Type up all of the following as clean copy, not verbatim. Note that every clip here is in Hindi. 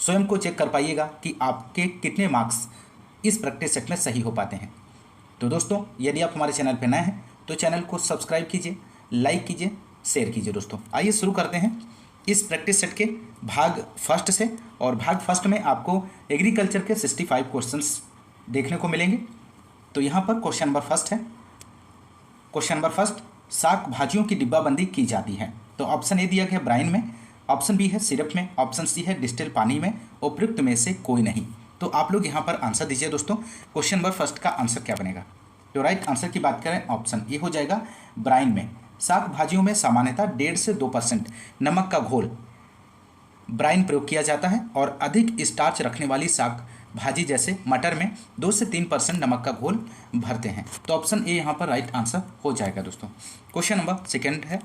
स्वयं को चेक कर पाइएगा कि आपके कितने मार्क्स इस प्रैक्टिस सेट में सही हो पाते हैं। तो दोस्तों, यदि आप हमारे चैनल पर नए हैं तो चैनल को सब्सक्राइब कीजिए, लाइक कीजिए, शेयर कीजिए। दोस्तों आइए शुरू करते हैं इस प्रैक्टिस सेट के भाग फर्स्ट से। और भाग फर्स्ट में आपको एग्रीकल्चर के 65 क्वेश्चंस देखने को मिलेंगे। तो यहाँ पर क्वेश्चन नंबर फर्स्ट है। क्वेश्चन नंबर फर्स्ट, शाक भाजियों की डिब्बाबंदी की जाती है। तो ऑप्शन ए दिया गया ब्राइन में, ऑप्शन बी है सिरप में, ऑप्शन सी है डिस्टिल पानी में, उपयुक्त में से कोई नहीं। तो आप लोग यहाँ पर आंसर दीजिए। दोस्तों क्वेश्चन नंबर फर्स्ट का आंसर क्या बनेगा? तो राइट आंसर की बात करें ऑप्शन ए हो जाएगा ब्राइन में। शाक भाजियों में सामान्यतः 1.5 से 2% नमक का घोल ब्राइन प्रयोग किया जाता है और अधिक स्टार्च रखने वाली शाक भाजी जैसे मटर में 2 से 3% नमक का घोल भरते हैं। तो ऑप्शन ए यहाँ पर राइट आंसर हो जाएगा। दोस्तों क्वेश्चन नंबर सेकंड है,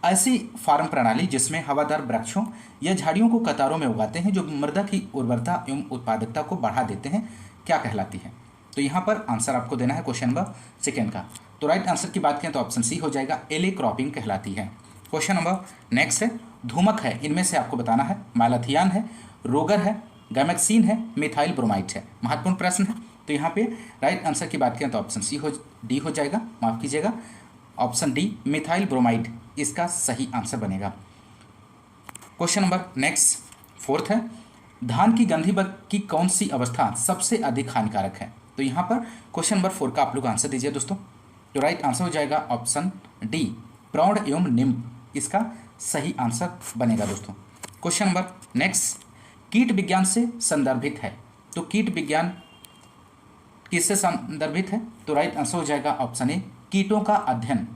ऐसी फार्म प्रणाली जिसमें हवादार वृक्षों या झाड़ियों को कतारों में उगाते हैं जो मृदा की उर्वरता एवं उत्पादकता को बढ़ा देते हैं, क्या कहलाती है? तो यहाँ पर आंसर आपको देना है क्वेश्चन नंबर सेकंड का। तो राइट आंसर की बात करें तो ऑप्शन सी हो जाएगा, एले क्रॉपिंग कहलाती है। क्वेश्चन नंबर नेक्स्ट है, धूमक है, इनमें से आपको बताना है मैलाथियान है, रोगर है, गैमेक्सिन है, मिथाइल ब्रोमाइड है। महत्वपूर्ण प्रश्न है। तो यहाँ पे राइट आंसर की बात करें तो ऑप्शन डी हो जाएगा, माफ कीजिएगा, ऑप्शन डी मिथाइल ब्रोमाइड इसका सही आंसर बनेगा। क्वेश्चन नंबर नेक्स्ट फोर्थ है, धान की गंधी बग की कौन सी अवस्था सबसे अधिक हानिकारक है? तो यहाँ पर क्वेश्चन नंबर 4 का आप लोग आंसर दीजिए। दोस्तों तो राइट आंसर हो जाएगा ऑप्शन डी प्रौढ़ एवं निम्न इसका सही आंसर बनेगा। दोस्तों क्वेश्चन नंबर नेक्स्ट, कीट विज्ञान से संदर्भित है। तो कीट विज्ञान किससे संदर्भित है? तो राइट आंसर हो जाएगा ऑप्शन ए कीटों का अध्ययन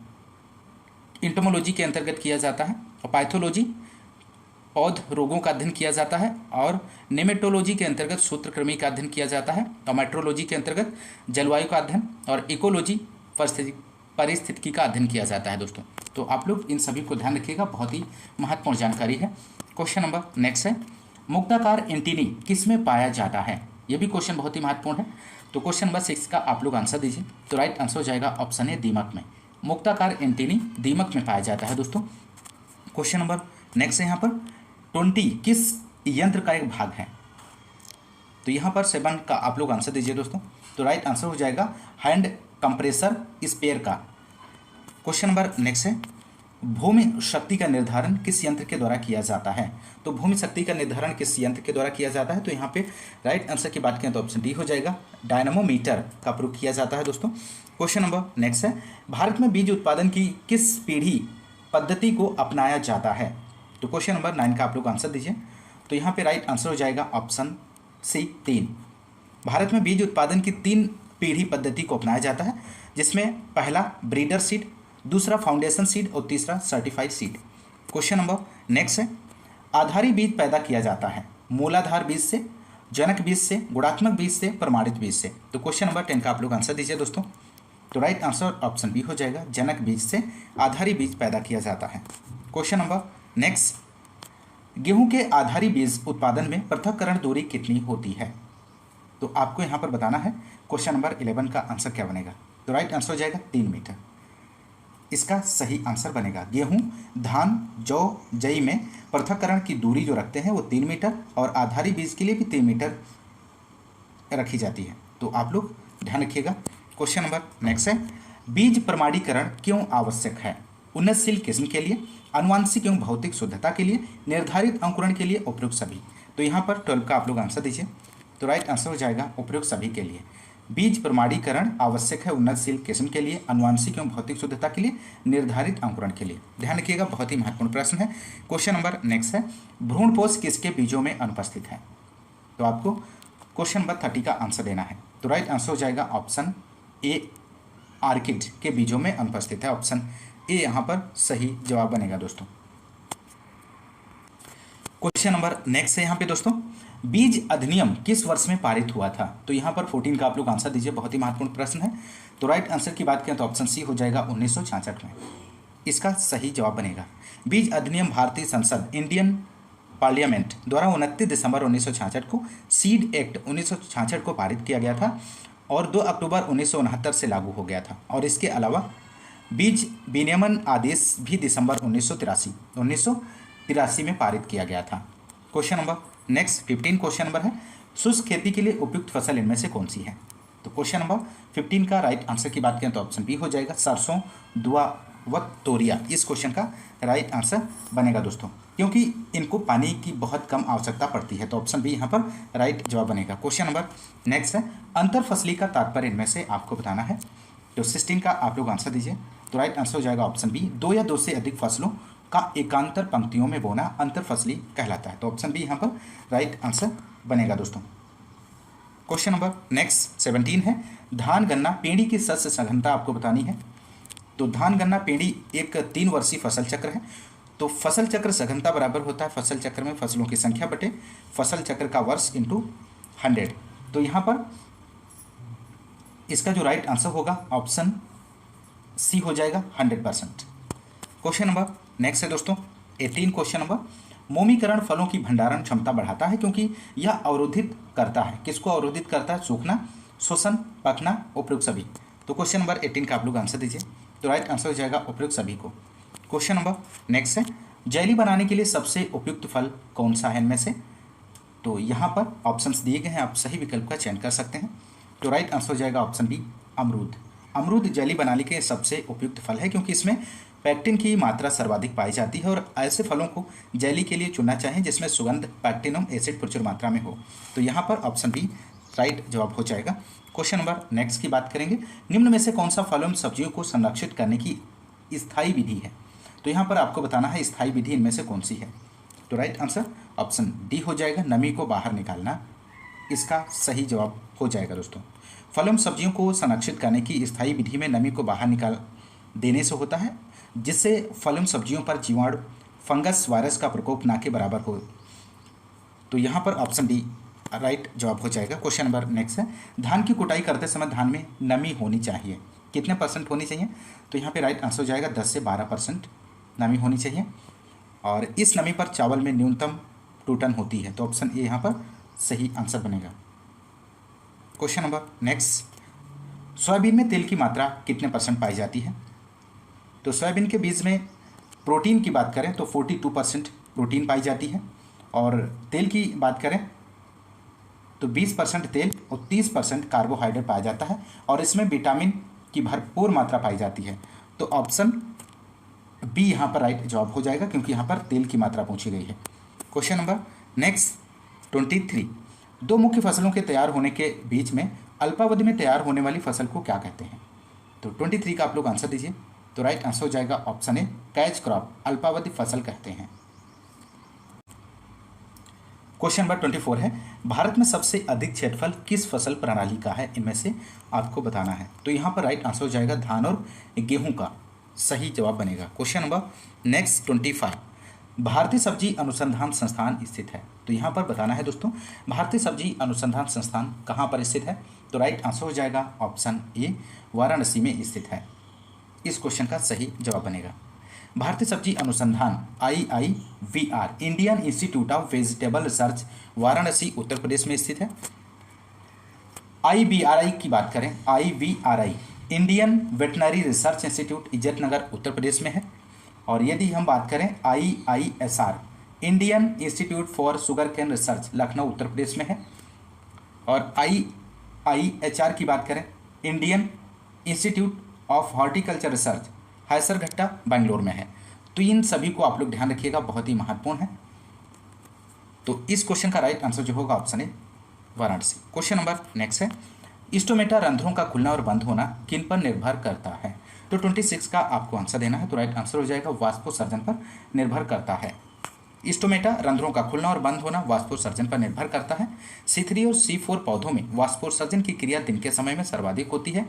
इंटोमोलॉजी के अंतर्गत किया जाता है, और पाइथोलॉजी पौध रोगों का अध्ययन किया जाता है, और नेमेटोलॉजी के अंतर्गत सूत्रकृमि का अध्ययन किया जाता है, और मेट्रोलॉजी के अंतर्गत जलवायु का अध्ययन, और इकोलॉजी परिस्थितिकी का अध्ययन किया जाता है। दोस्तों तो आप लोग इन सभी को ध्यान रखिएगा, बहुत ही महत्वपूर्ण जानकारी है। क्वेश्चन नंबर नेक्स्ट है, मुक्ताकार एंटीनी किस में पाया जाता है? यह भी क्वेश्चन बहुत ही महत्वपूर्ण है। तो क्वेश्चन नंबर 6 का आप लोग आंसर दीजिए। तो राइट आंसर हो जाएगा ऑप्शन ए दीमक में। मुक्ताकार एंटीनी दीमक में पाया जाता है। दोस्तों क्वेश्चन नंबर नेक्स्ट है यहाँ पर, 20 किस यंत्र का एक भाग है? तो यहाँ पर 7 का आप लोग आंसर दीजिए। दोस्तों तो राइट आंसर हो जाएगा हैंड कंप्रेसर स्पेयर का। क्वेश्चन नंबर नेक्स्ट है, भूमि शक्ति का निर्धारण किस यंत्र के द्वारा किया जाता है? तो भूमि शक्ति का निर्धारण किस यंत्र के द्वारा किया जाता है? तो यहाँ पे राइट आंसर की बात करें तो ऑप्शन डी हो जाएगा, डायनामोमीटर का प्रयोग किया जाता है। दोस्तों क्वेश्चन नंबर नेक्स्ट है, भारत में बीज उत्पादन की किस पीढ़ी पद्धति को अपनाया जाता है? तो क्वेश्चन नंबर 9 का आप लोग आंसर दीजिए। तो यहाँ पे राइट आंसर हो जाएगा ऑप्शन सी 3। भारत में बीज उत्पादन की 3 पीढ़ी पद्धति को अपनाया जाता है, जिसमें पहला ब्रीडर सीड, दूसरा फाउंडेशन सीड और तीसरा certified seed. Question number next है, आधारी बीज पैदा किया जाता है मूलाधार बीज से, जनक बीज से, गुणात्मक बीज से, प्रमाणित बीज से। तो क्वेश्चन नंबर 10 का आप लोग आंसर दीजिए। दोस्तों तो राइट आंसर ऑप्शन बी हो जाएगा, जनक बीज से आधारी बीज पैदा किया जाता है। क्वेश्चन नंबर नेक्स्ट, गेहूं के आधारी बीज उत्पादन में पृथक्करण दूरी कितनी होती है? तो आपको यहाँ पर बताना है। क्वेश्चन नंबर 11 का आंसर क्या बनेगा? तो राइट आंसर हो जाएगा 3 मीटर इसका सही आंसर बनेगा। गेहूं, धान, जौ, जई में पृथक्करण की दूरी जो रखते हैं वो 3 मीटर, और आधारी बीज के लिए भी 3 मीटर रखी जाती है। तो आप लोग ध्यान रखिएगा। क्वेश्चन नंबर नेक्स्ट है, बीज प्रमाणीकरण क्यों आवश्यक है? उन्नतशील किस्म के लिए, आनुवांशिक एवं भौतिक शुद्धता के लिए, निर्धारित अंकुरण के लिए, उपयुक्त सभी। तो यहाँ पर 12 का आप लोग आंसर दीजिए। तो राइट आंसर हो जाएगा उपयुक्त सभी के लिए। बीज प्रमाणीकरण आवश्यक है उन्नतशील किस्म के लिए, आनुवांशिक एवं भौतिक शुद्धता के लिए, निर्धारित अंकुरण के लिए। ध्यान रखिएगा, बहुत ही महत्वपूर्ण प्रश्न है। क्वेश्चन नंबर नेक्स्ट है, भ्रूणपोष किसके बीजों में अनुपस्थित है? तो आपको क्वेश्चन नंबर 30 का आंसर देना है। तो राइट आंसर हो जाएगा ऑप्शन ए आर्किड के बीजों में अनुपस्थित है। ऑप्शन ए यहाँ पर सही जवाब बनेगा। दोस्तों क्वेश्चन नंबर नेक्स्ट है यहाँ पे दोस्तों, बीज अधिनियम किस वर्ष में पारित हुआ था? तो यहाँ पर 14 का आप लोग आंसर दीजिए, बहुत ही महत्वपूर्ण प्रश्न है। तो राइट आंसर की बात करें तो ऑप्शन सी हो जाएगा 1966 में इसका सही जवाब बनेगा। बीज अधिनियम भारतीय संसद इंडियन पार्लियामेंट द्वारा 29 दिसंबर 1966 को, सीड एक्ट 1966 को पारित किया गया था और 2 अक्टूबर 1969 से लागू हो गया था। और इसके अलावा बीज विनियमन आदेश भी दिसंबर 1983 में पारित किया गया था। Question number next 15 question number है, शुष्क खेती के लिए उपयुक्त फसल इनमें से कौन सी है। तो क्वेश्चन नंबर 15 का राइट आंसर की बात करें तो ऑप्शन बी हो जाएगा, सरसों, दुआ व तोरिया। इस क्वेश्चन का राइट आंसर बनेगा दोस्तों, क्योंकि इनको पानी की बहुत कम आवश्यकता पड़ती है, तो ऑप्शन बी यहाँ पर राइट जवाब बनेगा। क्वेश्चन नंबर नेक्स्ट है, अंतर फसली का तात्पर्य इनमें से आपको बताना है। तो 16 का आप लोग आंसर दीजिए। तो राइट आंसर हो जाएगा ऑप्शन बी, दो या दो से अधिक फसलों का एकांतर पंक्तियों में बोना अंतर फसली कहलाता है। तो ऑप्शन बी यहाँ पर राइट आंसर बनेगा दोस्तों। क्वेश्चन नंबर नेक्स्ट 17 है, धान गन्ना पेड़ी की शस्य सघनता आपको बतानी है। तो धान गन्ना पेड़ी एक 3 वर्षीय फसल चक्र है। तो फसल चक्र सघनता बराबर होता है फसल चक्र में फसलों की संख्या बटे फसल चक्र का वर्ष इंटू 100। तो यहाँ पर इसका जो राइट आंसर होगा ऑप्शन सी हो जाएगा 100%। क्वेश्चन नंबर नेक्स्ट है दोस्तों 18 क्वेश्चन नंबर, मोमीकरण फलों की भंडारण क्षमता बढ़ाता है क्योंकि यह अवरोधित करता है। किसको अवरोधित करता है? सूखना, शोषण, पकना, उपयुक्त सभी। तो क्वेश्चन नंबर 18 का आप लोग आंसर दीजिए। तो राइट आंसर हो जाएगा उपयुक्त सभी को। क्वेश्चन नंबर नेक्स्ट है, जेली बनाने के लिए सबसे उपयुक्त फल कौन सा है इनमें से। तो यहाँ पर ऑप्शंस दिए गए हैं, आप सही विकल्प का चयन कर सकते हैं। तो राइट आंसर हो जाएगा ऑप्शन बी, अमरूद। अमरूद जेली बनाने के सबसे उपयुक्त फल है क्योंकि इसमें पैक्टिन की मात्रा सर्वाधिक पाई जाती है और ऐसे फलों को जेली के लिए चुनना चाहिए जिसमें सुगंध, पैक्टिनम एसिड प्रचुर मात्रा में हो। तो यहाँ पर ऑप्शन बी राइट जवाब हो जाएगा। क्वेश्चन नंबर नेक्स्ट की बात करेंगे, निम्न में से कौन सा फल एवं सब्जियों को संरक्षित करने की स्थायी विधि है। तो यहाँ पर आपको बताना है स्थायी विधि इनमें से कौन सी है। तो राइट आंसर ऑप्शन डी हो जाएगा, नमी को बाहर निकालना इसका सही जवाब हो जाएगा दोस्तों। फल एवं सब्जियों को संरक्षित करने की स्थायी विधि में नमी को बाहर निकाल देने से होता है, जिससे फल एवं सब्जियों पर जीवाणु, फंगस, वायरस का प्रकोप ना के बराबर हो। तो यहाँ पर ऑप्शन डी राइट जवाब हो जाएगा। क्वेश्चन नंबर नेक्स्ट है, धान की कुटाई करते समय धान में नमी होनी चाहिए, कितने % होनी चाहिए। तो यहाँ पे राइट आंसर हो जाएगा 10 से 12% नमी होनी चाहिए और इस नमी पर चावल में न्यूनतम टूटन होती है। तो ऑप्शन ए यहाँ पर सही आंसर बनेगा। क्वेश्चन नंबर नेक्स्ट, सोयाबीन में तेल की मात्रा कितने % पाई जाती है। तो सोयाबीन के बीज में प्रोटीन की बात करें तो 42% प्रोटीन पाई जाती है और तेल की बात करें तो 20% तेल और 30% कार्बोहाइड्रेट पाया जाता है और इसमें विटामिन की भरपूर मात्रा पाई जाती है। तो ऑप्शन बी यहाँ पर राइट जवाब हो जाएगा क्योंकि यहाँ पर तेल की मात्रा पूछी गई है। क्वेश्चन नंबर नेक्स्ट 23, दो मुख्य फसलों के तैयार होने के बीच में अल्पावधि में तैयार होने वाली फसल को क्या कहते हैं। तो 23 का आप लोग आंसर दीजिए। तो राइट आंसर हो जाएगा ऑप्शन ए, कैच क्रॉप, अल्पावधि फसल कहते हैं। क्वेश्चन नंबर 24 है, भारत में सबसे अधिक क्षेत्रफल किस फसल प्रणाली का है, इनमें से आपको बताना है। तो यहाँ पर राइट आंसर हो जाएगा धान और गेहूं का सही जवाब बनेगा। क्वेश्चन नंबर नेक्स्ट 25, भारतीय सब्जी अनुसंधान संस्थान स्थित है। तो यहाँ पर बताना है दोस्तों, भारतीय सब्जी अनुसंधान संस्थान कहाँ पर स्थित है। तो राइट आंसर हो जाएगा ऑप्शन ए, वाराणसी में स्थित है। इस क्वेश्चन का सही जवाब बनेगा। भारतीय सब्जी अनुसंधान IIVR, Indian institute of vegetable research, Varanasi Uttar Pradesh में स्थित है। IVRI की बात करें, IVRI Indian veterinary research institute, Izzatnagar Uttar Pradesh में है। और यदि हम बात करें IISR, Indian institute for sugar cane research, Lucknow Uttar Pradesh में है। और IIHR की बात करें, Indian institute of horticulture research, Hesaraghatta Bangalore में है। तो इन सभी को आप लोग ध्यान रखिएगा, बहुत ही महत्वपूर्ण है। तो इस क्वेश्चन का राइट आंसर जो होगा option A, Varanasi. Question number next है, स्टोमेटा रंध्रों का खुलना और बंद होना किन पर निर्भर करता है। तो 26 का आपको आंसर देना है। तो राइट आंसर हो जाएगा वाष्पोत्सर्जन पर निर्भर करता है। स्टोमेटा रंध्रों का खुलना और बंद होना वाष्पोत्सर्जन पर निर्भर करता है। C3 और C4 पौधों में वाष्पोत्सर्जन की क्रिया दिन के समय में सर्वाधिक होती है,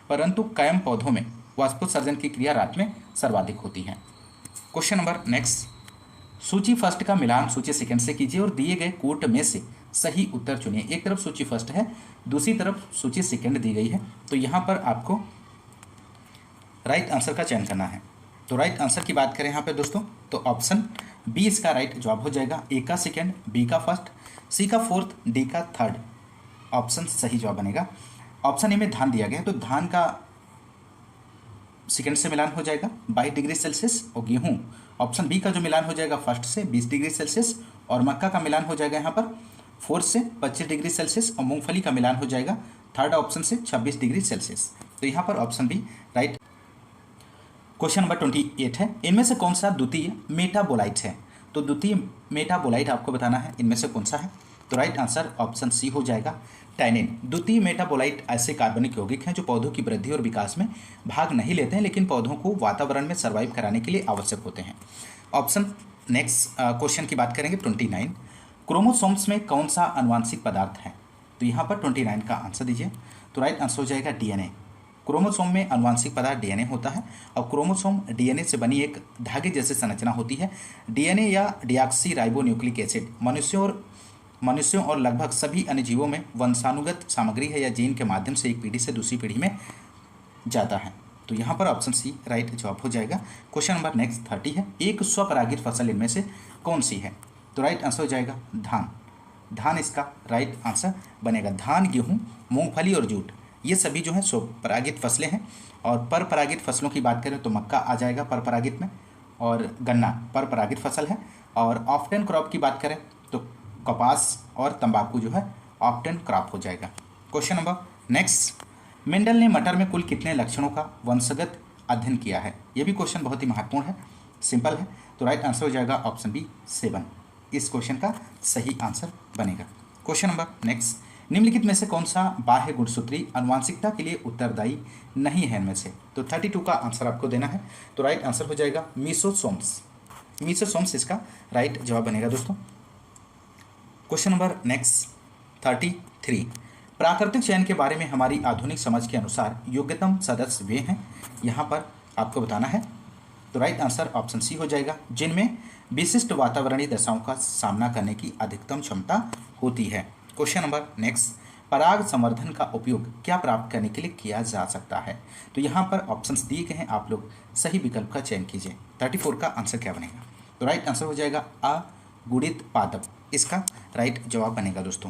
परंतु कायम पौधों में वाष्पोत्सर्जन की क्रिया रात में सर्वाधिक होती है। क्वेश्चन नंबर नेक्स्ट, सूची फर्स्ट का मिलान सूची सेकंड से कीजिए और दिए गए कोट में से सही उत्तर चुनिए। एक तरफ सूची फर्स्ट है, दूसरी तरफ सूची सेकंड दी गई है। तो यहाँ पर आपको राइट आंसर का चयन करना है। तो राइट आंसर की बात करें यहाँ पे दोस्तों, तो ऑप्शन बी इसका राइट जवाब हो जाएगा। ए का सेकंड, बी का फर्स्ट, सी का फोर्थ, डी का थर्ड ऑप्शन सही जवाब बनेगा। ऑप्शन ए में धान दिया गया है, तो धान का सेकंड से मिलान हो जाएगा 22 डिग्री सेल्सियस और गेहूं ऑप्शन बी का जो मिलान हो जाएगा फर्स्ट से 20 डिग्री सेल्सियस और मक्का का मिलान हो जाएगा यहाँ पर 4 से 25 डिग्री सेल्सियस और मूंगफली का मिलान हो जाएगा थर्ड ऑप्शन से 26 डिग्री सेल्सियस। तो यहाँ पर option B right. Question number 28 है, इनमें से कौन सा द्वितीय मेटाबोलाइट है? तो द्वितीय मेटाबोलाइट आपको बताना है इनमें से कौन सा है। तो राइट आंसर ऑप्शन सी हो जाएगा टैनिन। द्वितीय मेटाबोलाइट ऐसे कार्बनिक यौगिक हैं जो पौधों की वृद्धि और विकास में भाग नहीं लेते हैं, लेकिन पौधों को वातावरण में सर्वाइव कराने के लिए आवश्यक होते हैं। ऑप्शन नेक्स्ट क्वेश्चन की बात करेंगे 29, क्रोमोसोम्स में कौन सा आनुवांशिक पदार्थ है? तो यहाँ पर 29 का आंसर दीजिए। तो राइट आंसर हो जाएगा डीएनए। क्रोमोसोम में आनुवांशिक पदार्थ डीएनए होता है और क्रोमोसोम डीएनए से बनी एक धागे जैसी संरचना होती है। डीएनए या डिऑक्सी राइबोन्यूक्लिक एसिड मनुष्यों और लगभग सभी अन्य जीवों में वंशानुगत सामग्री है या जीन के माध्यम से एक पीढ़ी से दूसरी पीढ़ी में जाता है। तो यहाँ पर ऑप्शन सी राइट जवाब हो जाएगा। क्वेश्चन नंबर नेक्स्ट 30 है, एक स्वपरागित फसल इनमें से कौन सी है? तो राइट आंसर हो जाएगा धान। धान इसका राइट आंसर बनेगा। धान, गेहूँ, मूंगफली और जूट ये सभी जो है स्वपरागित फसलें हैं। और परपरागित फसलों की बात करें तो मक्का आ जाएगा परपरागित में, और गन्ना परपरागित फसल है। और ऑफ्टन क्रॉप की बात करें तो कपास और तंबाकू जो है ऑफ्टन क्रॉप हो जाएगा। क्वेश्चन नंबर नेक्स्ट, मेंडल ने मटर में कुल कितने लक्षणों का वंशगत अध्ययन किया है? यह भी क्वेश्चन बहुत ही महत्वपूर्ण है, सिंपल है। तो राइट आंसर हो जाएगा ऑप्शन बी 7। इस क्वेश्चन का सही आंसर बनेगा। क्वेश्चन नंबर नेक्स्ट, निम्नलिखित में से कौन सा बाह्य गुणसूत्री आनुवांशिकता के लिए उत्तरदायी नहीं है इनमें से? तो 32 का आंसर आपको देना है। तो राइट आंसर हो जाएगा मीसोसोम्स। मीसोसोम्स इसका राइट जवाब बनेगा दोस्तों। क्वेश्चन नंबर नेक्स्ट 33, प्राकृतिक चयन के बारे में हमारी आधुनिक समझ के अनुसार योग्यतम सदस्य वे हैं, यहाँ पर आपको बताना है। तो राइट आंसर ऑप्शन सी हो जाएगा, जिनमें विशिष्ट वातावरणीय दशाओं का सामना करने की अधिकतम क्षमता होती है। क्वेश्चन नंबर नेक्स्ट, पराग संवर्धन का उपयोग क्या प्राप्त करने के लिए किया जा सकता है? तो यहाँ पर ऑप्शंस दिए गए हैं, आप लोग सही विकल्प का चयन कीजिए। 34 का आंसर क्या बनेगा? तो राइट आंसर हो जाएगा अगुणित पादप, इसका राइट जवाब बनेगा दोस्तों।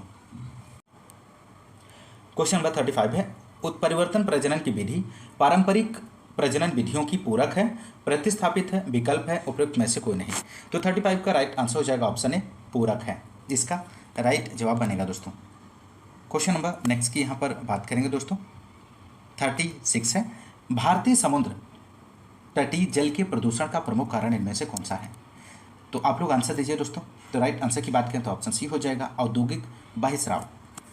क्वेश्चन नंबर 35 है, उत्परिवर्तन प्रजनन की विधि पारंपरिक प्रजनन विधियों की पूरक है, प्रतिस्थापित है, विकल्प है, उपयुक्त में से कोई नहीं? तो 35 का राइट आंसर हो जाएगा ऑप्शन ए पूरक है, इसका राइट जवाब बनेगा दोस्तों। क्वेश्चन नंबर नेक्स्ट की यहाँ पर बात करेंगे दोस्तों 36 है, भारतीय समुद्र तटीय जल के प्रदूषण का प्रमुख कारण इनमें से कौन सा है? तो आप लोग आंसर दीजिए दोस्तों। तो राइट आंसर की बात करें तो ऑप्शन सी हो जाएगा औद्योगिक बहिस्राव।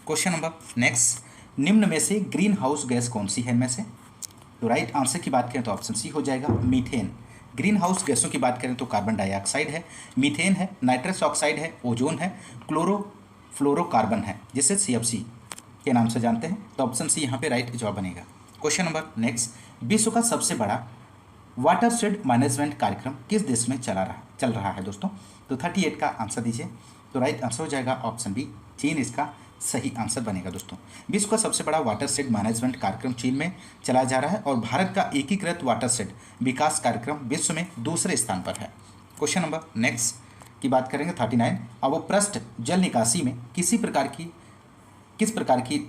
क्वेश्चन नंबर नेक्स्ट, निम्न में से ग्रीन हाउस गैस कौन सी है इनमें से? तो राइट आंसर की बात करें तो ऑप्शन सी हो जाएगा मीथेन। ग्रीन हाउस गैसों की बात करें तो कार्बन डाइऑक्साइड है, मीथेन है, नाइट्रस ऑक्साइड है, ओजोन है, क्लोरोफ्लोरोकार्बन है, जिसे CFC के नाम से जानते हैं। तो ऑप्शन सी यहाँ पे राइट जवाब बनेगा। क्वेश्चन नंबर नेक्स्ट, विश्व का सबसे बड़ा वाटरशेड मैनेजमेंट कार्यक्रम किस देश में चल रहा है दोस्तों? तो 38 का आंसर दीजिए। तो राइट आंसर हो जाएगा ऑप्शन बी चीन, इसका सही आंसर बनेगा दोस्तों। विश्व का सबसे बड़ा वाटरशेड मैनेजमेंट कार्यक्रम चीन में चलाया जा रहा है और भारत का एकीकृत वाटरशेड विकास कार्यक्रम विश्व में दूसरे स्थान पर है। क्वेश्चन नंबर नेक्स्ट की बात करेंगे 39, अवपृष्ठ जल निकासी में किस प्रकार की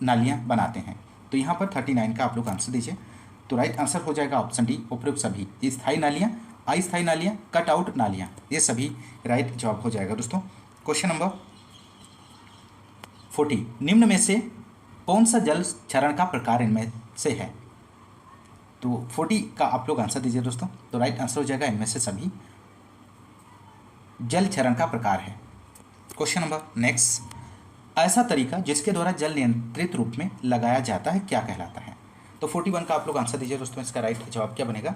नालियाँ बनाते हैं? तो यहाँ पर 39 का आप लोग आंसर दीजिए। तो राइट आंसर हो जाएगा ऑप्शन डी उपयुक्त सभी, स्थायी नालियाँ, अस्थायी नालियाँ, कट आउट नालियाँ, ये सभी राइट जवाब हो जाएगा दोस्तों। क्वेश्चन नंबर 40, निम्न में से कौन सा जल क्षरण का प्रकार इनमें से है? तो 40 का आप लोग आंसर दीजिए दोस्तों। तो राइट आंसर हो जाएगा इनमें से सभी जल क्षरण का प्रकार है। क्वेश्चन नंबर नेक्स्ट, ऐसा तरीका जिसके द्वारा जल नियंत्रित रूप में लगाया जाता है क्या कहलाता है? तो 41 का आप लोग आंसर दीजिए दोस्तों, इसका राइट जवाब क्या बनेगा?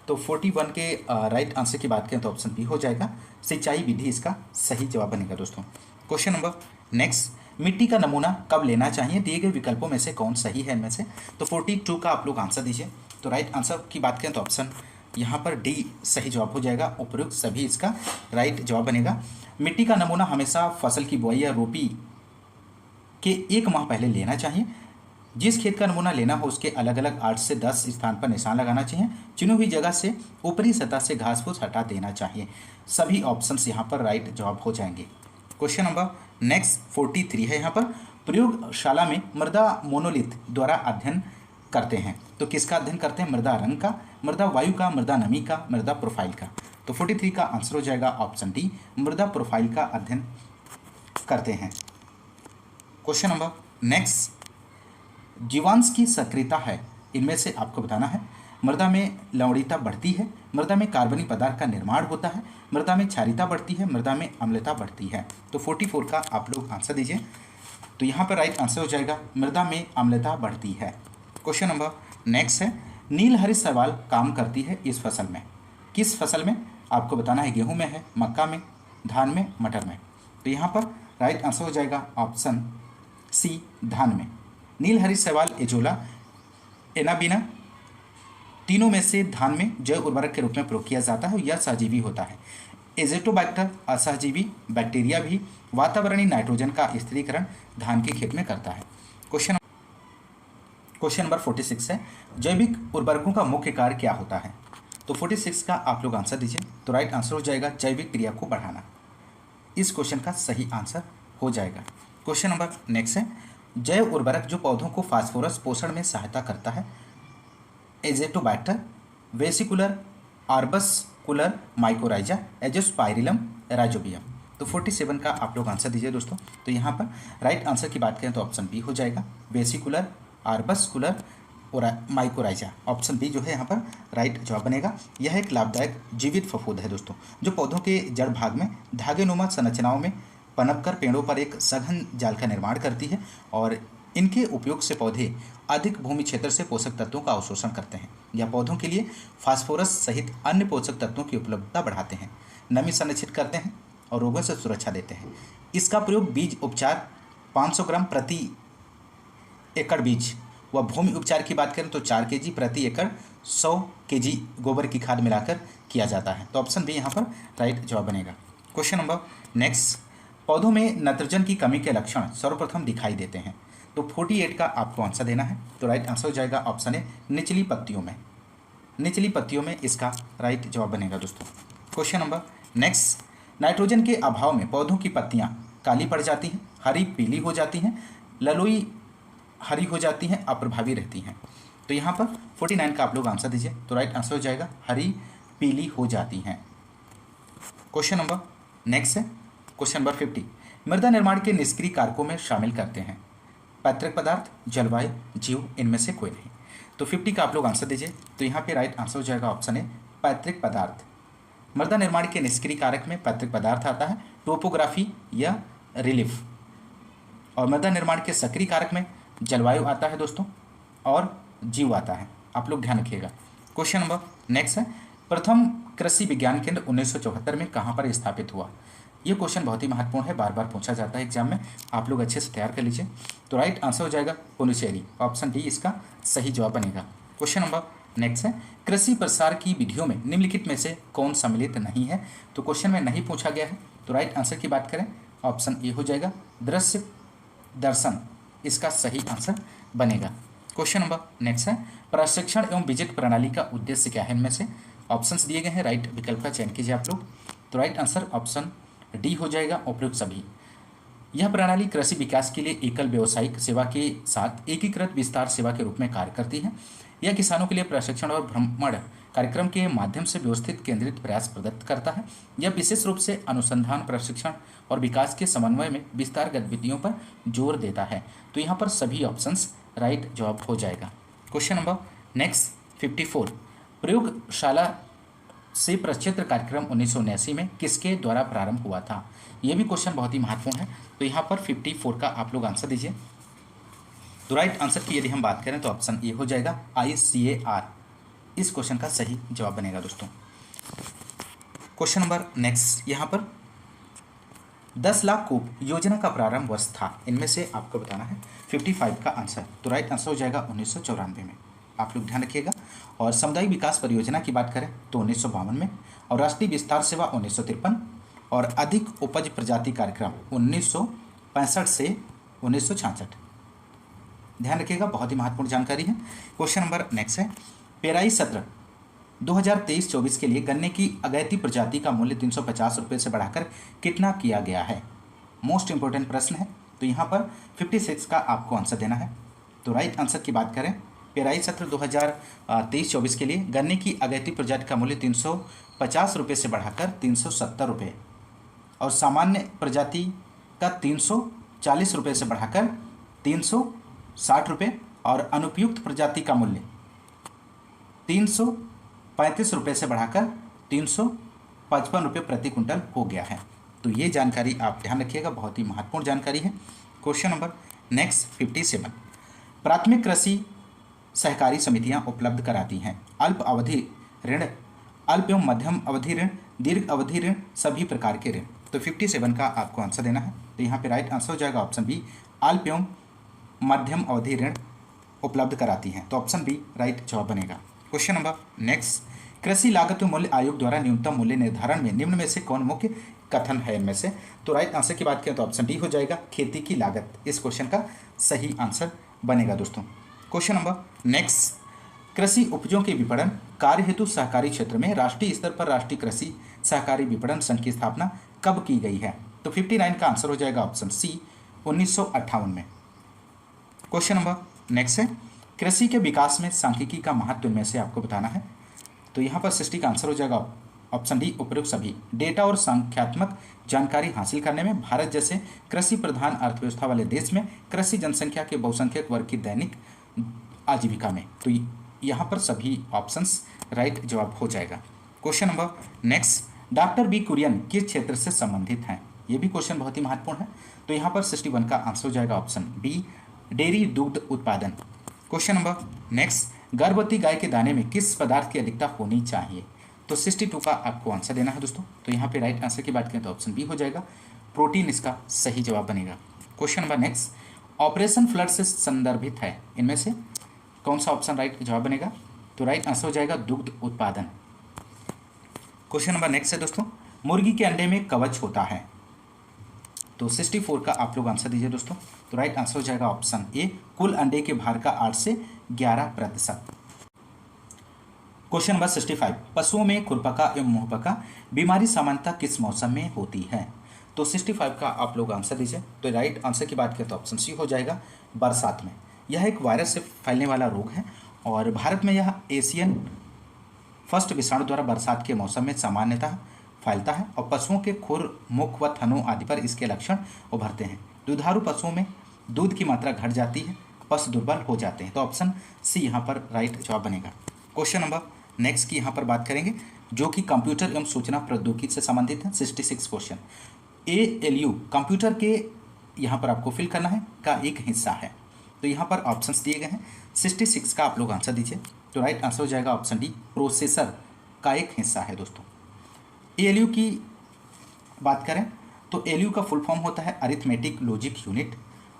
तो 41 के राइट आंसर की बात करें तो ऑप्शन बी हो जाएगा सिंचाई विधि, इसका सही जवाब बनेगा दोस्तों। क्वेश्चन नंबर नेक्स्ट, मिट्टी का नमूना कब लेना चाहिए? दिए गए विकल्पों में से कौन सही है इनमें से? तो 42 का आप लोग आंसर दीजिए। तो राइट आंसर की बात करें तो ऑप्शन यहाँ पर डी सही जवाब हो जाएगा, उपयुक्त सभी इसका राइट जवाब बनेगा। मिट्टी का नमूना हमेशा फसल की बुआई या रोपी के 1 माह पहले लेना चाहिए। जिस खेत का नमूना लेना हो उसके अलग अलग 8 से 10 स्थान पर निशान लगाना चाहिए। चुनी हुई जगह से ऊपरी सतह से घास फूस हटा देना चाहिए। सभी ऑप्शंस यहाँ पर राइट जवाब हो जाएंगे। क्वेश्चन नंबर नेक्स्ट 43 है, यहाँ पर प्रयोगशाला में मृदा मोनोलिथ द्वारा अध्ययन करते हैं। तो किसका अध्ययन करते हैं? मृदा रंग का, मृदा वायु का, मृदा नमी का, मृदा प्रोफाइल का। तो 43 का आंसर हो जाएगा ऑप्शन डी, मृदा प्रोफाइल का अध्ययन करते हैं। क्वेश्चन नंबर नेक्स्ट, जीवांश की सक्रियता है, इनमें से आपको बताना है। मृदा में लवणीयता बढ़ती है, मृदा में कार्बनिक पदार्थ का निर्माण होता है, मृदा में क्षारीयता बढ़ती है, मृदा में अम्लता बढ़ती है। तो 44 का आप लोग आंसर दीजिए। तो यहाँ पर राइट आंसर हो जाएगा मृदा में अम्लता बढ़ती है। क्वेश्चन नंबर नेक्स्ट है, नीलहरी शैवाल काम करती है इस फसल में, किस फसल में? आपको बताना है, गेहूं में है, मक्का में, धान में, मटर में। तो यहाँ पर राइट आंसर हो जाएगा ऑप्शन सी, धान में। नीलहरी शैवाल, एजोला, एनाबीना, तीनों में से धान में जैव उर्वरक के रूप में प्रयोग किया जाता है। यह सहजीवी होता है। एजेटोबैक्टर असहजीवी बैक्टीरिया भी वातावरणीय नाइट्रोजन का स्थिरीकरण धान के खेत में करता है। क्वेश्चन नंबर 46 है, जैविक उर्वरकों का मुख्य कार्य क्या होता है? तो 46 का आप लोग आंसर दीजिए। तो राइट आंसर हो जाएगा जैविक क्रिया को बढ़ाना। इस क्वेश्चन का सही आंसर हो जाएगा। क्वेश्चन नंबर नेक्स्ट है, जैव उर्वरक जो पौधों को फास्फोरस पोषण में सहायता करता है, azotobacter, vesicular, arbuscular mycorrhiza, azospirillum, rhizobium. तो 47 का आप लोग आंसर दीजिए दोस्तों। तो यहाँ पर राइट आंसर की बात करें तो ऑप्शन बी हो जाएगा, वेसिकुलर, आर्बस्कुलर और माइकोराइजा। ऑप्शन बी जो है यहाँ पर राइट जवाब बनेगा। यह एक लाभदायक जीवित फफूंद है दोस्तों, जो पौधों के जड़ भाग में धागेनुमा संरचनाओं में पनपकर पेड़ों पर एक सघन जाल का निर्माण करती है और इनके उपयोग से पौधे अधिक भूमि क्षेत्र से पोषक तत्वों का अवशोषण करते हैं या पौधों के लिए फास्फोरस सहित अन्य पोषक तत्वों की उपलब्धता बढ़ाते हैं, नमी संरक्षित करते हैं और रोगों से सुरक्षा देते हैं। इसका प्रयोग बीज उपचार 500 ग्राम प्रति एकड़ बीज व भूमि उपचार की बात करें तो 4 kg प्रति एकड़ 100 kg गोबर की खाद मिलाकर किया जाता है। तो ऑप्शन बी यहाँ पर राइट जवाब बनेगा। क्वेश्चन नंबर नेक्स्ट, पौधों में नाइट्रोजन की कमी के लक्षण सर्वप्रथम दिखाई देते हैं। तो 48 का आपको आंसर देना है। तो राइट आंसर हो जाएगा ऑप्शन ए, निचली पत्तियों में। निचली पत्तियों में इसका राइट जवाब बनेगा दोस्तों। क्वेश्चन नंबर नेक्स्ट, नाइट्रोजन के अभाव में पौधों की पत्तियां काली पड़ जाती हैं, हरी पीली हो जाती हैं, ललोई हरी हो जाती हैं, अप्रभावी रहती हैं। तो यहाँ पर 49 का आप लोग आंसर दीजिए। तो राइट आंसर हो जाएगा हरी पीली हो जाती हैं। क्वेश्चन नंबर नेक्स्ट है क्वेश्चन नंबर 50, मृदा निर्माण के निष्क्रिय कारकों में शामिल करते हैं पैतृक पदार्थ, जलवायु, जीव, इनमें से कोई नहीं। तो 50 का आप लोग आंसर दीजिए। तो यहाँ पे राइट आंसर हो जाएगा ऑप्शन ए, पैतृक पदार्थ। मृदा निर्माण के निष्क्रिय कारक में पैतृक पदार्थ आता है, टोपोग्राफी या रिलीफ। और मृदा निर्माण के सक्रिय कारक में जलवायु आता है दोस्तों और जीव आता है। आप लोग ध्यान रखिएगा। क्वेश्चन नंबर नेक्स्ट है, प्रथम कृषि विज्ञान केंद्र 1974 में कहाँ पर स्थापित हुआ? ये क्वेश्चन बहुत ही महत्वपूर्ण है, बार बार पूछा जाता है एग्जाम में, आप लोग अच्छे से तैयार कर लीजिए। तो राइट आंसर हो जाएगा पुडुचेरी। ऑप्शन डी इसका सही जवाब बनेगा। क्वेश्चन नंबर नेक्स्ट है, कृषि प्रसार की विधियों में निम्नलिखित में से कौन सम्मिलित नहीं है? तो क्वेश्चन में नहीं पूछा गया है। तो राइट आंसर की बात करें ऑप्शन ए हो जाएगा, दृश्य दर्शन इसका सही आंसर बनेगा। क्वेश्चन नंबर नेक्स्ट है, प्रशिक्षण एवं विजिट प्रणाली का उद्देश्य क्या है? इनमें से ऑप्शंस दिए गए हैं, राइट विकल्प का चयन कीजिए आप लोग। तो राइट आंसर ऑप्शन डी हो जाएगा, उपयुक्त सभी। यह प्रणाली कृषि विकास के लिए एकल व्यावसायिक सेवा के साथ एकीकृत विस्तार सेवा के रूप में कार्य करती है। यह किसानों के लिए प्रशिक्षण और भ्रमण कार्यक्रम के माध्यम से व्यवस्थित केंद्रित प्रयास प्रदत्त करता है। यह विशेष रूप से अनुसंधान, प्रशिक्षण और विकास के समन्वय में विस्तार गतिविधियों पर जोर देता है। तो यहाँ पर सभी ऑप्शंस राइट जवाब हो जाएगा। क्वेश्चन नंबर नेक्स्ट 54, प्रयोगशाला से प्रक्षेत्र कार्यक्रम 1979 में किसके द्वारा प्रारंभ हुआ था? यह भी क्वेश्चन बहुत ही महत्वपूर्ण है। तो यहाँ पर 54 का आप लोग आंसर दीजिए। तो राइट आंसर की यदि हम बात करें तो ऑप्शन ए हो जाएगा, ICAR इस क्वेश्चन का सही जवाब बनेगा दोस्तों। क्वेश्चन नंबर नेक्स्ट, यहाँ पर 10 लाख कूप योजना का प्रारंभ वर्ष था, इनमें से आपको बताना है 55 का आंसर। तो राइट आंसर हो जाएगा 1994 में, आप लोग ध्यान रखिएगा। और सामुदायिक विकास परियोजना की बात करें तो 1952 में, और राष्ट्रीय विस्तार सेवा 1953 और अधिक उपज प्रजाति कार्यक्रम 1965 से 1966। ध्यान रखिएगा, बहुत ही महत्वपूर्ण जानकारी है। क्वेश्चन नंबर नेक्स्ट है, पेराई सत्र 2023-24 के लिए गन्ने की अगैती प्रजाति का मूल्य 350 रुपये से बढ़ाकर कितना किया गया है? मोस्ट इंपोर्टेंट प्रश्न है। तो यहाँ पर 56 का आपको आंसर देना है। तो राइट आंसर की बात करें पेराई सत्र 2023-24 के लिए गन्ने की अगैती प्रजाति का मूल्य 350 रुपये से बढ़ाकर 370 रुपये और सामान्य प्रजाति का 340 रुपये से बढ़ाकर 360 रुपये और अनुपयुक्त प्रजाति का मूल्य 335 रुपये से बढ़ाकर 355 रुपये प्रति कुंटल हो गया है। तो ये जानकारी आप ध्यान रखिएगा, बहुत ही महत्वपूर्ण जानकारी है। क्वेश्चन नंबर नेक्स्ट 57, प्राथमिक कृषि सहकारी समितियां उपलब्ध कराती हैं अल्प अवधि ऋण, अल्प एवं मध्यम अवधि ऋण, दीर्घ अवधि ऋण, सभी प्रकार के ऋण। तो 57 का आपको आंसर देना है। तो यहाँ पे राइट आंसर हो जाएगा ऑप्शन बी, अल्प एवं मध्यम अवधि ऋण उपलब्ध कराती हैं। तो ऑप्शन बी राइट जवाब बनेगा। क्वेश्चन नंबर नेक्स्ट, कृषि लागत मूल्य आयोग द्वारा न्यूनतम मूल्य निर्धारण में निम्न में से कौन मुख्य कथन है इनमें से? तो राइट आंसर की बात करें तो ऑप्शन डी हो जाएगा, खेती की लागत इस क्वेश्चन का सही आंसर बनेगा दोस्तों। क्वेश्चन नंबर नेक्स्ट, कृषि उपजों के विपणन कार्य हेतु सहकारी क्षेत्र में राष्ट्रीय स्तर पर राष्ट्रीय कृषि सहकारी विपणन संघ की स्थापना कब की गई है? तो 59 का आंसर हो जाएगा ऑप्शन सी, 1958 में। क्वेश्चन नंबर नेक्स्ट है, कृषि के विकास में सांख्यिकी का महत्व में से आपको बताना है। तो यहाँ पर 60 का आंसर हो जाएगा ऑप्शन डी, उपयुक्त सभी। डेटा और संख्यात्मक जानकारी हासिल करने में भारत जैसे कृषि प्रधान अर्थव्यवस्था वाले देश में कृषि जनसंख्या के बहुसंख्यक वर्ग की दैनिक आजीविका में, तो यहाँ पर सभी ऑप्शंस राइट जवाब हो जाएगा। Question number next, doctor B Kurien किस क्षेत्र से संबंधित हैं? ये भी क्वेश्चन बहुत ही महत्वपूर्ण है। तो यहाँ पर 61 का आंसर हो जाएगा ऑप्शन बी, डेयरी दुग्ध उत्पादन। क्वेश्चन नंबर नेक्स्ट, गर्भवती गाय के दाने में किस पदार्थ की अधिकता होनी चाहिए? तो 62 का आपको आंसर देना है दोस्तों। तो यहाँ पे राइट आंसर की बात करें तो ऑप्शन बी हो जाएगा, प्रोटीन इसका सही जवाब बनेगा। Question number next, operation flood से संदर्भित है इनमें से कौन सा ऑप्शन राइट जवाब बनेगा? तो राइट आंसर हो जाएगा दुग्ध उत्पादन। क्वेश्चन नंबर नेक्स्ट है दोस्तों, मुर्गी के अंडे में कवच होता है। तो 64 का आप लोग आंसर दीजिए दोस्तों। तो राइट आंसर हो जाएगा ऑप्शन ए, कुल अंडे के भार का 8 से 11%। क्वेश्चन नंबर 65, पशुओं में खुरपका एवं मुंहपका बीमारी सामान्यतः किस मौसम में होती है? तो 65 का आप लोग आंसर दीजिए। तो राइट आंसर की बात करें तो ऑप्शन सी हो जाएगा, बरसात में। यह एक वायरस से फैलने वाला रोग है और भारत में यह एशियन फर्स्ट विषाणु द्वारा बरसात के मौसम में सामान्यतः फैलता है और पशुओं के खुर, मुख व थनों आदि पर इसके लक्षण उभरते हैं। दुधारू पशुओं में दूध की मात्रा घट जाती है, पशु दुर्बल हो जाते हैं। तो ऑप्शन सी यहाँ पर राइट जवाब बनेगा। क्वेश्चन नंबर नेक्स्ट की यहाँ पर बात करेंगे जो कि कंप्यूटर एवं सूचना प्रौद्योगिकी से संबंधित है। 66 क्वेश्चन, ALU कंप्यूटर के यहाँ पर आपको फिल करना है का एक हिस्सा है। तो यहाँ पर ऑप्शंस दिए गए हैं, 66 का आप लोग आंसर दीजिए। तो राइट आंसर हो जाएगा ऑप्शन डी, प्रोसेसर का एक हिस्सा है दोस्तों। ALU की बात करें तो ALU का फुल फॉर्म होता है अरिथमेटिक लॉजिक यूनिट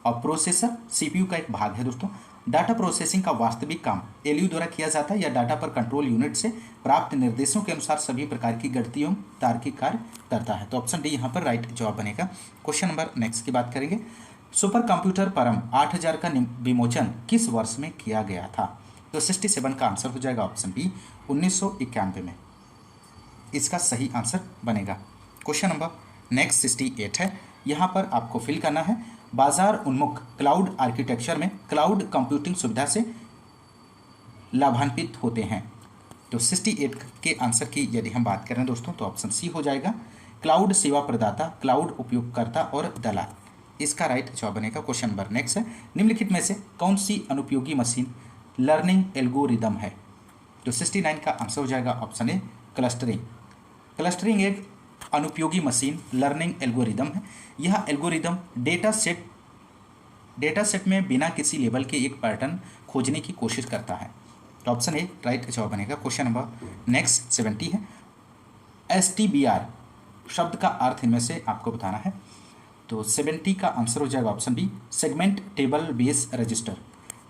और प्रोसेसर CPU का एक भाग है दोस्तों। डाटा प्रोसेसिंग का वास्तविक काम ALU द्वारा किया जाता है या डाटा पर कंट्रोल यूनिट से प्राप्त निर्देशों के अनुसार सभी प्रकार की गणितीय तार्किक कार्य करता है। तो ऑप्शन डी यहाँ पर राइट जवाब बनेगा। क्वेश्चन नंबर नेक्स्ट की बात करेंगे, सुपर कंप्यूटर परम 8000 का विमोचन किस वर्ष में किया गया था? तो 67 का आंसर हो जाएगा ऑप्शन बी, 1991 में इसका सही आंसर बनेगा। क्वेश्चन नंबर नेक्स्ट 68 है, यहाँ पर आपको फिल करना है बाजार उन्मुख क्लाउड आर्किटेक्चर में क्लाउड कंप्यूटिंग सुविधा से लाभान्वित होते हैं। तो 68 के आंसर की यदि हम बात करें दोस्तों तो ऑप्शन सी हो जाएगा, क्लाउड सेवा प्रदाता, क्लाउड उपयोगकर्ता और दलाल इसका राइट जवाब बनेगा। क्वेश्चन नंबर नेक्स्ट है, निम्नलिखित में से कौन सी अनुपयोगी मशीन लर्निंग एल्गोरिदम है? तो 69 का आंसर हो जाएगा ऑप्शन ए, क्लस्टरिंग। क्लस्टरिंग एक अनुपयोगी मशीन लर्निंग एल्गोरिदम है। यह एल्गोरिदम डेटा सेट में बिना किसी लेबल के एक पैटर्न खोजने की कोशिश करता है। तो ऑप्शन ए राइट जवाब बनेगा। क्वेश्चन नंबर नेक्स्ट 70 है, STBR शब्द का अर्थ इनमें से आपको बताना है। तो 70 का आंसर हो जाएगा option B, segment table base register.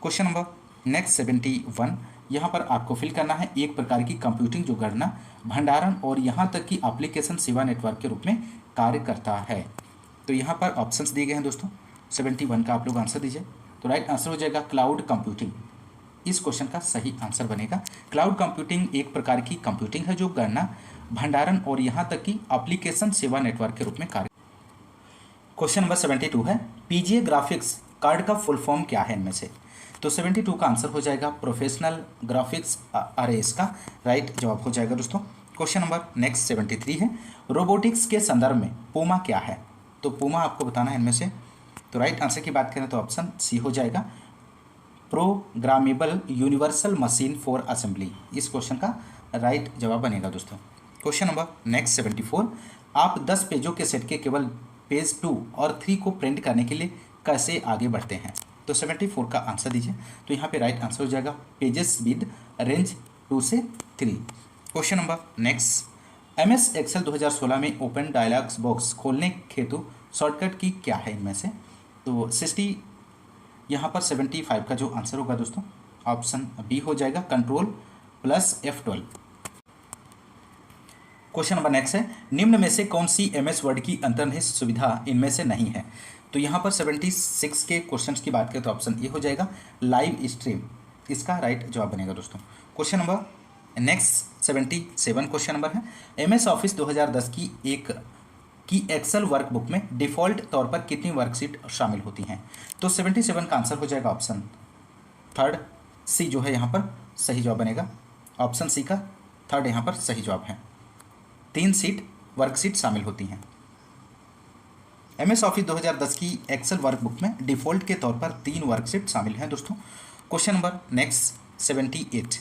Question number next 71, यहाँ पर आपको फिल करना है एक प्रकार की कंप्यूटिंग जो गणना, भंडारण और यहाँ तक कि एप्लीकेशन सेवा नेटवर्क के रूप में कार्य करता है। तो यहाँ पर ऑप्शंस दिए गए हैं दोस्तों, 71 का आप लोग आंसर दीजिए। तो राइट आंसर हो जाएगा क्लाउड कंप्यूटिंग, इस क्वेश्चन का सही आंसर बनेगा। क्लाउड कंप्यूटिंग एक प्रकार की कंप्यूटिंग है जो गणना, भंडारण और यहाँ तक कि एप्लीकेशन सेवा नेटवर्क के रूप में कार्य। क्वेश्चन नंबर 72 है, PGA ग्राफिक्स कार्ड का फुल फॉर्म क्या है इनमें से? तो 72 का आंसर हो जाएगा प्रोफेशनल ग्राफिक्स अरे इसका राइट जवाब हो जाएगा दोस्तों। क्वेश्चन नंबर नेक्स्ट 73 है, रोबोटिक्स के संदर्भ में पूमा क्या है? तो पूमा आपको बताना है इनमें से। तो राइट आंसर की बात करें तो ऑप्शन सी हो जाएगा, programmable universal machine for assembly. इस क्वेश्चन का राइट जवाब बनेगा दोस्तों। क्वेश्चन नंबर नेक्स्ट 74, आप 10 पेजों के सेट के केवल पेज 2 और 3 को प्रिंट करने के लिए कैसे आगे बढ़ते हैं? तो 74 का आंसर दीजिए। तो यहाँ पे राइट आंसर हो जाएगा पेजेस विद रेंज 2 से 3। Question number next, MS Excel 2016 में ओपन डायलॉग्स बॉक्स खोलने हेतु शॉर्टकट की क्या है इनमें से? तो 60 यहाँ पर 75 का जो आंसर होगा दोस्तों ऑप्शन बी हो जाएगा, Ctrl+F12। क्वेश्चन नंबर नेक्स्ट है, निम्न में से कौन सी MS वर्ड की अंतर्निहित सुविधा इनमें से नहीं है? तो यहाँ पर 76 के क्वेश्चंस की बात करें तो ऑप्शन ए हो जाएगा, लाइव स्ट्रीम। इसका राइट जवाब बनेगा दोस्तों। Question number next 77 question number है, MS ऑफिस 2010 की एक्सेल वर्कबुक में डिफ़ॉल्ट तौर पर कितनी वर्कशीट शामिल होती हैं? तो 77 का आंसर हो जाएगा ऑप्शन थर्ड सी जो है यहाँ पर सही जवाब बनेगा। ऑप्शन सी का थर्ड यहाँ पर सही जवाब है, 3 वर्कशीट शामिल होती हैं। MS ऑफिस 2010 की एक्सेल वर्कबुक में डिफ़ॉल्ट के तौर पर 3 वर्कशीट शामिल हैं दोस्तों। क्वेश्चन नंबर नेक्स्ट 78,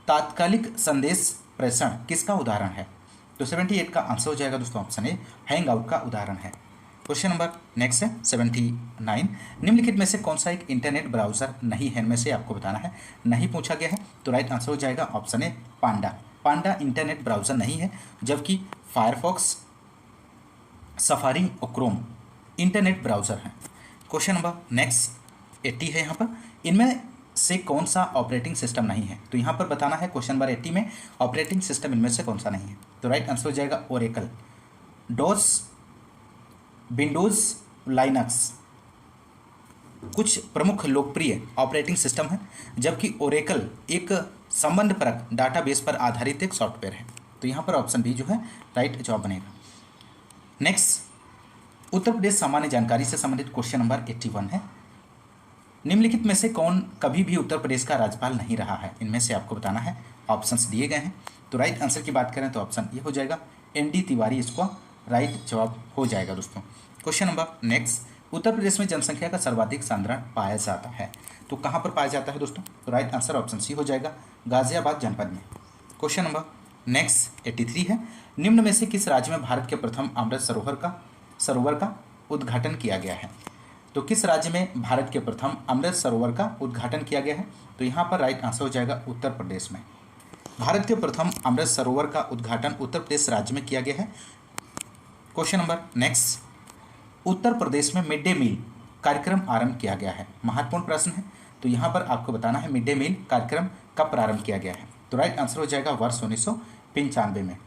तात्कालिक संदेश प्रेषण किसका उदाहरण है? तो 78 का आंसर हो जाएगा दोस्तों ऑप्शन ए, हैंग आउट का उदाहरण है। क्वेश्चन नंबर नेक्स्ट है 79, निम्नलिखित में से कौन सा एक इंटरनेट ब्राउज़र नहीं है? इनमें से आपको बताना है, नहीं पूछा गया है। तो राइट आंसर हो जाएगा option A, Panda internet browser नहीं है, जबकि फायरफॉक्स, सफारी और क्रोम इंटरनेट ब्राउज़र हैं। क्वेश्चन नंबर नेक्स्ट 80 है, यहाँ पर इनमें से कौन सा ऑपरेटिंग सिस्टम नहीं है? तो यहाँ पर बताना है क्वेश्चन नंबर 80 में ऑपरेटिंग सिस्टम इनमें से कौन सा नहीं है? तो राइट आंसर हो जाएगा ओरेकल, डॉस, विंडोज़, लाइनक्स कुछ प्रमुख लोकप्रिय ऑपरेटिंग सिस्टम है, जबकि ओरेकल एक संबंधपरक डाटाबेस पर आधारित एक सॉफ्टवेयर है। तो यहाँ पर ऑप्शन बी जो है राइट जवाब बनेगा। नेक्स्ट, उत्तर प्रदेश सामान्य जानकारी से संबंधित क्वेश्चन नंबर 81 है, निम्नलिखित में से कौन कभी भी उत्तर प्रदेश का राज्यपाल नहीं रहा है? इनमें से आपको बताना है, ऑप्शंस दिए गए हैं। तो राइट आंसर की बात करें तो ऑप्शन ए हो जाएगा, ND तिवारी इसको राइट जवाब हो जाएगा दोस्तों। क्वेश्चन नंबर नेक्स्ट, उत्तर प्रदेश में जनसंख्या का सर्वाधिक सांद्रण पाया जाता है, तो कहाँ पर पाया जाता है दोस्तों? तो राइट आंसर ऑप्शन सी हो जाएगा, गाजियाबाद जनपद में। क्वेश्चन नंबर नेक्स्ट 83 है, निम्न में से किस राज्य में भारत के प्रथम अमृत सरोवर का उद्घाटन किया गया है? तो किस राज्य में भारत के प्रथम अमृत सरोवर का उद्घाटन किया गया है? तो यहाँ पर राइट आंसर हो जाएगा उत्तर प्रदेश में। भारत के प्रथम अमृत सरोवर का उद्घाटन उत्तर प्रदेश राज्य में किया गया है। क्वेश्चन नंबर नेक्स्ट, उत्तर प्रदेश में मिड डे मील कार्यक्रम आरंभ किया गया है, महत्वपूर्ण प्रश्न है। तो यहाँ पर आपको बताना है मिड डे मील कार्यक्रम कब प्रारंभ किया गया है? तो राइट आंसर हो जाएगा वर्ष 1995 में,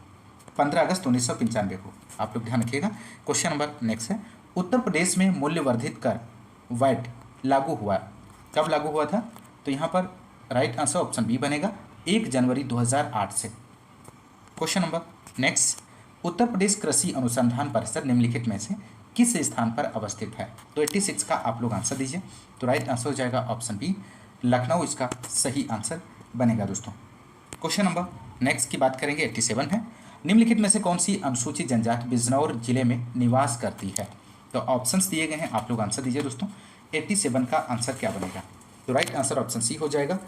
15 अगस्त 1995 को, आप लोग ध्यान रखिएगा। क्वेश्चन नंबर नेक्स्ट है, उत्तर प्रदेश में मूल्य वर्धित कर वैट लागू हुआ, कब लागू हुआ था? तो यहाँ पर राइट आंसर ऑप्शन बी बनेगा, 1 जनवरी 2008 से। Question number next, Uttar Pradesh कृषि अनुसंधान परिषद निम्नलिखित में से किस स्थान पर अवस्थित है? तो 86 का आप लोग आंसर दीजिए। तो राइट आंसर हो जाएगा ऑप्शन बी, लखनऊ इसका सही आंसर बनेगा दोस्तों। क्वेश्चन नंबर नेक्स्ट की बात करेंगे 87 है, निम्नलिखित में से कौन सी अनुसूचित जनजाति बिजनौर जिले में निवास करती है? तो ऑप्शंस दिए गए हैं, आप लोग आंसर दीजिए दोस्तों। 87 का आंसर क्या बनेगा? तो राइट आंसर ऑप्शन सी हो जाएगा,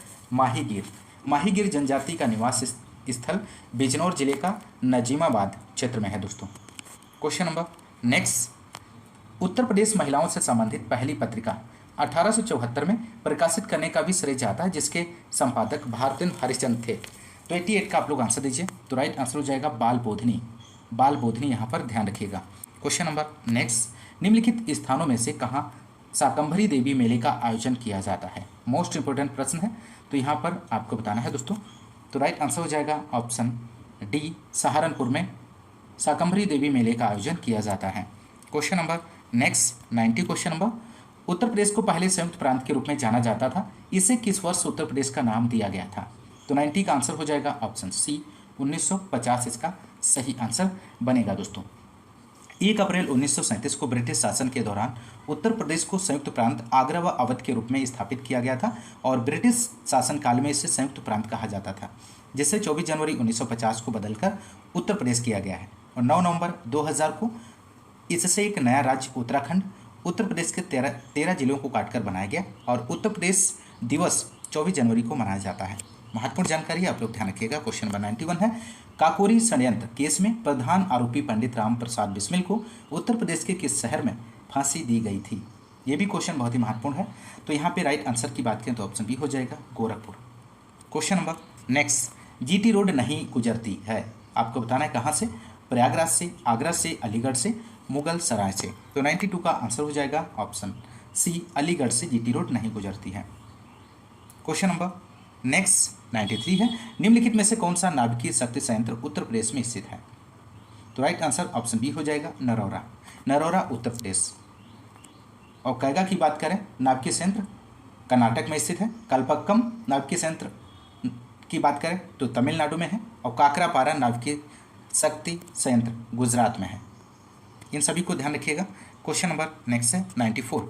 माहीगीर जनजाति का निवास स्थल बिजनौर जिले का नजीमाबाद क्षेत्र में है दोस्तों। Question number next, Uttar Pradesh महिलाओं से संबंधित पहली पत्रिका 1874 में प्रकाशित करने का भी श्रेय जाता है, जिसके संपादक भारतेंद्र हरिश्चंद्र थे। तो 88 का आप लोग आंसर दीजिए। तो राइट आंसर हो जाएगा बाल बोधनी, यहाँ पर ध्यान रखिएगा। क्वेश्चन नंबर नेक्स्ट, निम्नलिखित स्थानों में से कहाँ शाकंभरी देवी मेले का आयोजन किया जाता है? मोस्ट इंपोर्टेंट प्रश्न है, तो यहाँ पर आपको बताना है दोस्तों। तो राइट आंसर हो जाएगा ऑप्शन डी, सहारनपुर में शाकंभरी देवी मेले का आयोजन किया जाता है। Question number next 90 question number, Uttar Pradesh को पहले संयुक्त प्रांत के रूप में जाना जाता था, इसे किस वर्ष उत्तर प्रदेश का नाम दिया गया था? तो 90 का आंसर हो जाएगा ऑप्शन सी, 1950 इसका सही आंसर बनेगा दोस्तों। 1 अप्रैल 1937 को ब्रिटिश शासन के दौरान उत्तर प्रदेश को संयुक्त प्रांत आगरा व अवध के रूप में स्थापित किया गया था और ब्रिटिश शासन काल में इसे संयुक्त प्रांत कहा जाता था, जिसे 24 जनवरी 1950 को बदलकर उत्तर प्रदेश किया गया है। और 9 नवंबर 2000 को इससे एक नया राज्य उत्तराखंड उत्तर प्रदेश के 13 जिलों को काटकर बनाया गया और उत्तर प्रदेश दिवस 24 जनवरी को मनाया जाता है। महत्वपूर्ण जानकारी आप लोग ध्यान रखिएगा। क्वेश्चन नंबर 91 है, काकोरी षड्यंत्र केस में प्रधान आरोपी पंडित राम प्रसाद बिस्मिल को उत्तर प्रदेश के किस शहर में फांसी दी गई थी? ये भी क्वेश्चन बहुत ही महत्वपूर्ण है। तो यहाँ पे राइट आंसर की बात करें तो ऑप्शन बी हो जाएगा, Gorakhpur. Question number next, GT road नहीं गुजरती है, आपको बताना है कहाँ से? प्रयागराज से, आगरा से, अलीगढ़ से, मुगल सराय से। तो 92 का आंसर हो जाएगा ऑप्शन सी, अलीगढ़ से जीटी रोड नहीं गुजरती है। क्वेश्चन नंबर नेक्स्ट 93 है, निम्नलिखित में से कौन सा नाभिकीय शक्ति संयंत्र उत्तर प्रदेश में स्थित है? तो राइट आंसर ऑप्शन बी हो जाएगा, नरौरा। नरौरा उत्तर प्रदेश। और कैगा की बात करें, नाभिकीय संयंत्र कर्नाटक में स्थित है। कल्पक्कम नाभिकीय संयंत्र की बात करें तो तमिलनाडु में है। और काकरापारा नाभिकीय शक्ति संयंत्र गुजरात में है। इन सभी को ध्यान रखिएगा। क्वेश्चन नंबर नेक्स्ट है 94,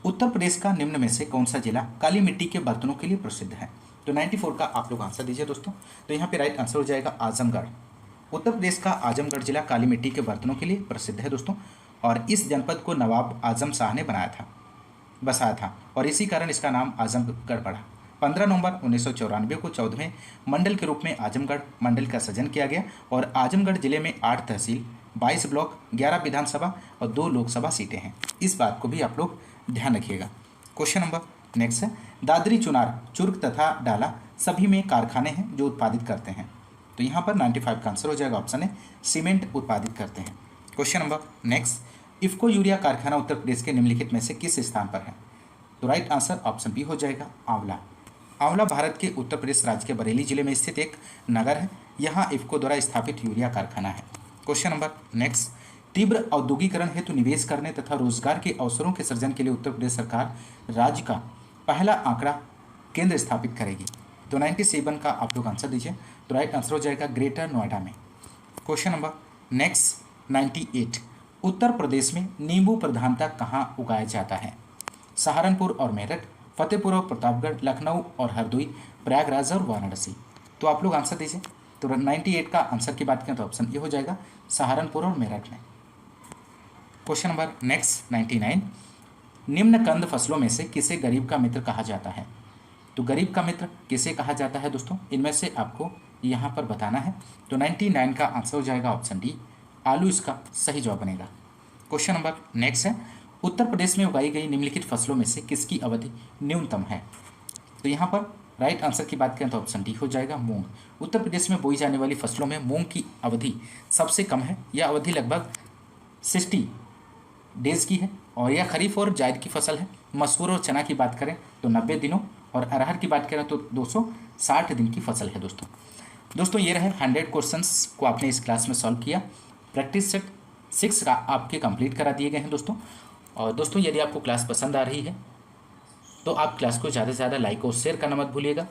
उत्तर प्रदेश का निम्न में से कौन सा जिला काली मिट्टी के बर्तनों के लिए प्रसिद्ध है? तो 94 का आप लोग आंसर दीजिए दोस्तों। तो यहाँ पे राइट आंसर हो जाएगा आजमगढ़। उत्तर प्रदेश का आजमगढ़ जिला काली मिट्टी के बर्तनों के लिए प्रसिद्ध है दोस्तों। और इस जनपद को नवाब आजम शाह ने बसाया था और इसी कारण इसका नाम आजमगढ़ पड़ा। 15 नवंबर 1994 को 14वें मंडल के रूप में आजमगढ़ मंडल का सृजन किया गया और आजमगढ़ जिले में 8 तहसील, 22 ब्लॉक, 11 विधानसभा और 2 लोकसभा सीटें हैं। इस बात को भी आप लोग ध्यान रखिएगा। क्वेश्चन नंबर नेक्स्ट है, दादरी चुनार चुर्क तथा डाला सभी में कारखाने हैं जो उत्पादित करते हैं। तो यहाँ पर 95 का आंसर हो जाएगा ऑप्शन है, सीमेंट उत्पादित करते हैं। Question number next, IFFCO urea कारखाना उत्तर प्रदेश के निम्नलिखित में से किस स्थान पर है? तो राइट आंसर ऑप्शन बी हो जाएगा, आंवला। आंवला भारत के उत्तर प्रदेश राज्य के बरेली जिले में स्थित एक नगर है। यहाँ इफ्को द्वारा स्थापित यूरिया कारखाना है। क्वेश्चन नंबर नेक्स्ट, तीव्र औद्योगिकरण हेतु निवेश करने तथा रोजगार के अवसरों के सृजन के लिए उत्तर प्रदेश सरकार राज्य का पहला आंकड़ा केंद्र स्थापित करेगी। तो 97 का आप लोग आंसर दीजिए। तो राइट आंसर हो जाएगा ग्रेटर नोएडा में। क्वेश्चन नंबर नेक्स्ट 98, उत्तर प्रदेश में नींबू प्रधानता कहाँ उगाया जाता है? सहारनपुर और मेरठ, फतेहपुर और प्रतापगढ़, लखनऊ और हरदोई, प्रयागराज और वाराणसी। तो आप लोग आंसर दीजिए। तो 98 का आंसर की बात करें तो ऑप्शन ये हो जाएगा, सहारनपुर और मेरठ में। क्वेश्चन नंबर नेक्स्ट 99, निम्न कंद फसलों में से किसे गरीब का मित्र कहा जाता है? तो गरीब का मित्र किसे कहा जाता है दोस्तों, इनमें से आपको यहाँ पर बताना है। तो 99 का आंसर हो जाएगा ऑप्शन डी, आलू इसका सही जवाब बनेगा। क्वेश्चन नंबर नेक्स्ट है, उत्तर प्रदेश में उगाई गई निम्नलिखित फसलों में से किसकी अवधि न्यूनतम है? तो यहाँ पर राइट आंसर की बात करें तो ऑप्शन डी हो जाएगा, मूंग। उत्तर प्रदेश में बोई जाने वाली फसलों में मूंग की अवधि सबसे कम है। यह अवधि लगभग 60 डेज की है और यह खरीफ और जायद की फसल है। मसूर और चना की बात करें तो 90 दिनों और अरहर की बात करें तो 260 दिन की फसल है दोस्तों ये रहे 100 क्वेश्चंस को आपने इस क्लास में सॉल्व किया। प्रैक्टिस सेट 6 का आपके कंप्लीट करा दिए गए हैं दोस्तों। और दोस्तों यदि आपको क्लास पसंद आ रही है तो आप क्लास को ज़्यादा से ज़्यादा लाइक और शेयर करना मत भूलिएगा।